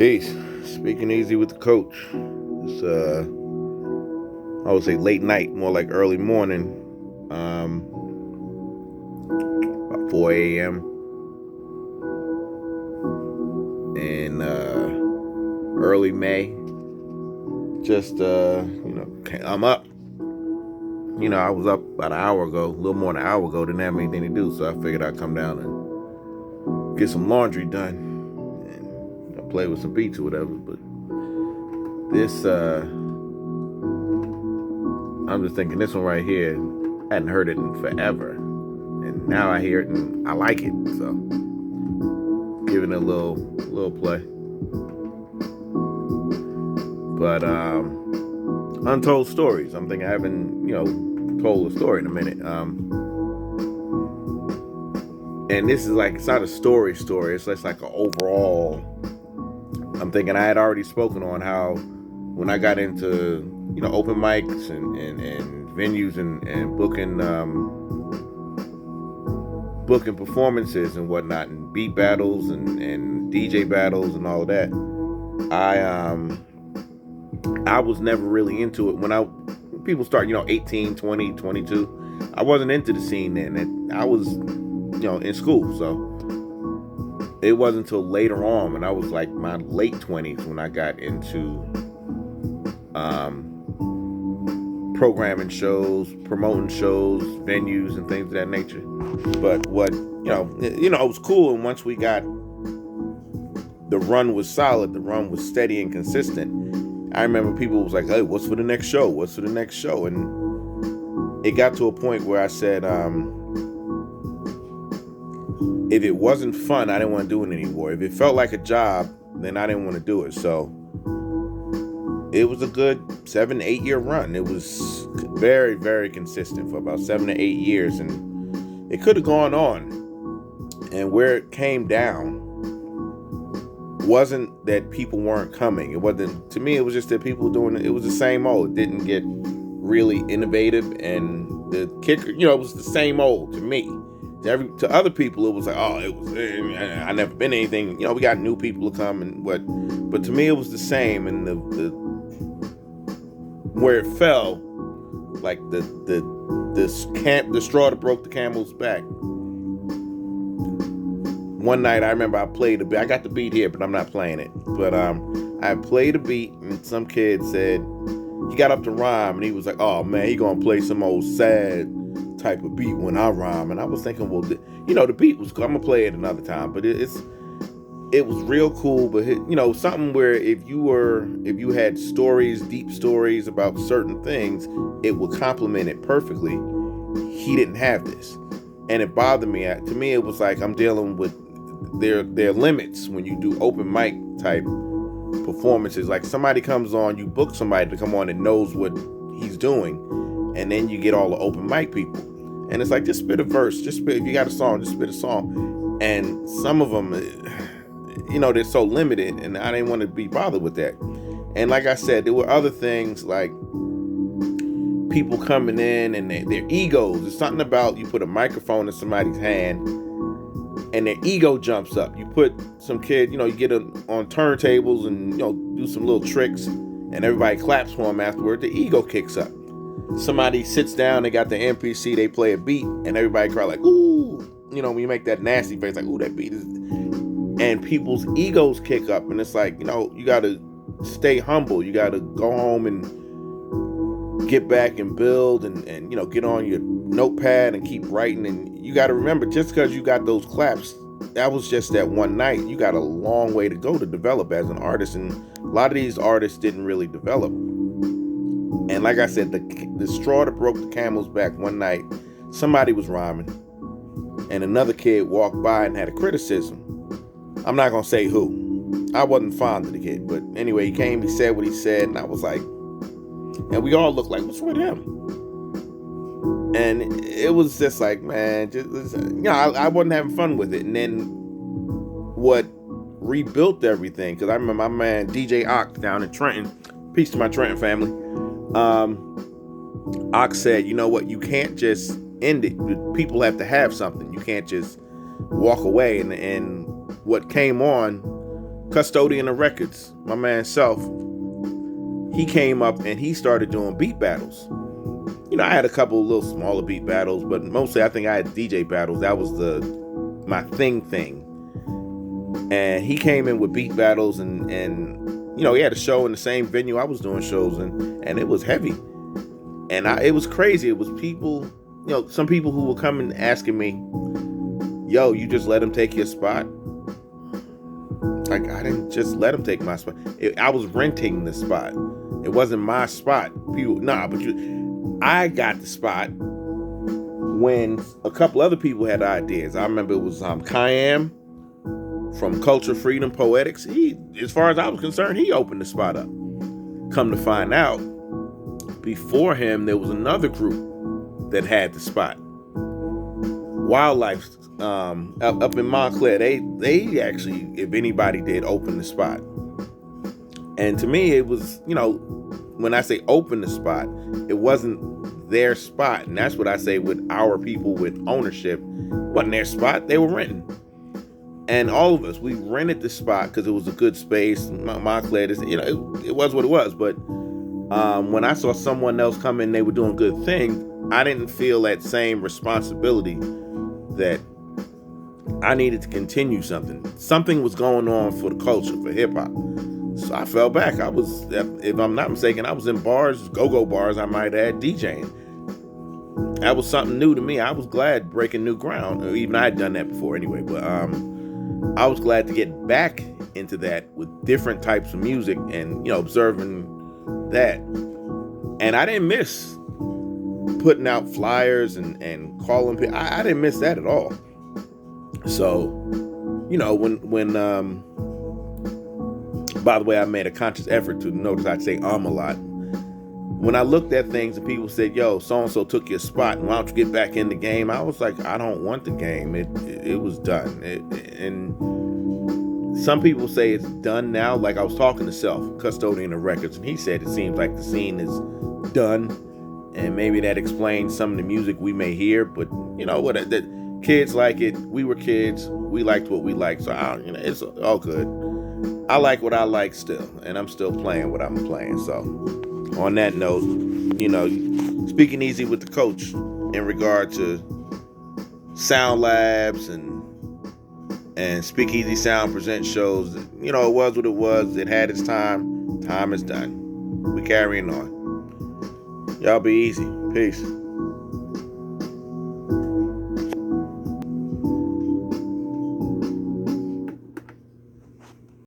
Peace. Speaking easy with the coach. It's I would say late night, more like early morning. About 4 a.m. in early May. Just I'm up. I was up about an hour ago, a little more than an hour ago. Didn't have anything to do, so I figured I'd come down and get some laundry done and play with some beats or whatever. But this, I'm just thinking this one right here, I hadn't heard it in forever, and now I hear it and I like it. So giving it a little play. But untold stories. I'm thinking I haven't told a story in a minute. And this is like, it's not a story. It's just like an overall. I'm thinking I had already spoken on how when I got into open mics and venues and booking performances and whatnot, and beat battles and DJ battles and all of that. I was never really into it when people start 18, 20, 22. I wasn't into the scene then, and I was in school, so it wasn't until later on when I was like my late 20s when I got into programming shows, promoting shows, venues, and things of that nature. But what it was cool, and once we got, the run was solid, the run was steady and consistent. I remember people was like, "Hey, what's for the next show? What's for the next show?" And it got to a point where I said, if it wasn't fun, I didn't want to do it anymore. If it felt like a job, then I didn't want to do it. So it was a good 7-8 year run. It was very, very consistent for about 7 to 8 years, and it could have gone on. And where it came down wasn't that people weren't coming. It wasn't, to me, it was just that people were doing it. It was the same old. It didn't get really innovative, and the kicker, it was the same old to me. To other people, it was like, oh, it was, I never been anything. We got new people to come and what, but to me, it was the same. And the where it fell, like the straw that broke the camel's back. One night, I remember I played a beat. I got the beat here, but I'm not playing it. But I played a beat, and some kid said, he got up to rhyme, and he was like, oh man, he gonna play some old sad type of beat when I rhyme. And I was thinking, well, the beat was cool. I'm gonna play it another time. But it was real cool. But something where if you had stories, deep stories about certain things, it would complement it perfectly. He didn't have this, and it bothered me. To me, it was like I'm dealing with their limits when you do open mic type performances. Like somebody comes on, you book somebody to come on and knows what he's doing, and then you get all the open mic people, and it's like, just spit a verse, if you got a song, just spit a song. And some of them, they're so limited, and I didn't want to be bothered with that. And like I said, there were other things like people coming in and their egos. There's something about, you put a microphone in somebody's hand and their ego jumps up. You put some kid, you get on turntables and do some little tricks, and everybody claps for them afterward. The ego kicks up. Somebody sits down, they got the MPC, they play a beat, and everybody cry like, ooh. When you make that nasty face, like, ooh, that beat is... And people's egos kick up, and it's like, you got to stay humble. You got to go home and get back and build and get on your notepad and keep writing. And you got to remember, just because you got those claps, that was just that one night. You got a long way to go to develop as an artist, and a lot of these artists didn't really develop. And like I said, the straw that broke the camel's back, one night, somebody was rhyming, and another kid walked by and had a criticism. I'm not going to say who. I wasn't fond of the kid, but anyway, he came, he said what he said, and I was like, and we all looked like, what's with him? And it was just like, man, I wasn't having fun with it. And then what rebuilt everything, because I remember my man DJ Ock down in Trenton, peace to my Trenton family, Ock said, you know what, you can't just end it. People have to have something. You can't just walk away. And what came on Custodian of Records, my man Self, he came up and he started doing beat battles. You know, I had a couple of little smaller beat battles, but mostly I think I had DJ battles. That was my thing. And he came in with beat battles, and you know, he had a show in the same venue I was doing shows in, and it was heavy. And it was crazy. It was people, you know, some people who were coming asking me, yo, you just let him take your spot? Like, I didn't just let him take my spot. I was renting the spot. It wasn't my spot. People, I got the spot when a couple other people had ideas. I remember it was Khayyam from Culture Freedom Poetics. He, as far as I was concerned, he opened the spot up. Come to find out, before him, there was another group that had the spot. Wildlife up in Montclair, they actually, if anybody did, open the spot. And to me, it was, you know, when I say open the spot, it wasn't their spot. And that's what I say with our people with ownership. It wasn't their spot, they were renting. And all of us, we rented the spot because it was a good space. Montclair, you know, it was what it was. But when I saw someone else come in, they were doing good things, I didn't feel that same responsibility that I needed to continue something. Something was going on for the culture, for hip hop. So I fell back. I was, if I'm not mistaken, I was in bars, go-go bars, I might add, DJing. That was something new to me. I was glad breaking new ground. Even I had done that before anyway. But I was glad to get back into that with different types of music and, you know, observing that. And I didn't miss putting out flyers and calling people. I didn't miss that at all. So, you know, when by the way, I made a conscious effort to notice I say a lot. When I looked at things and people said, yo, so-and-so took your spot, and why don't you get back in the game? I was like, I don't want the game. It was done. And some people say it's done now. Like I was talking to Self, Custodian of Records, and he said it seems like the scene is done. And maybe that explains some of the music we may hear. But, you know, what? The kids like it. We were kids. We liked what we liked. So, you know, it's all good. I like what I like still. And I'm still playing what I'm playing. So, on that note, you know, speaking easy with the coach in regard to Sound Labs and Speakeasy Sound present shows. You know, it was what it was. It had its time. Time is done. We carrying on. Y'all be easy. Peace.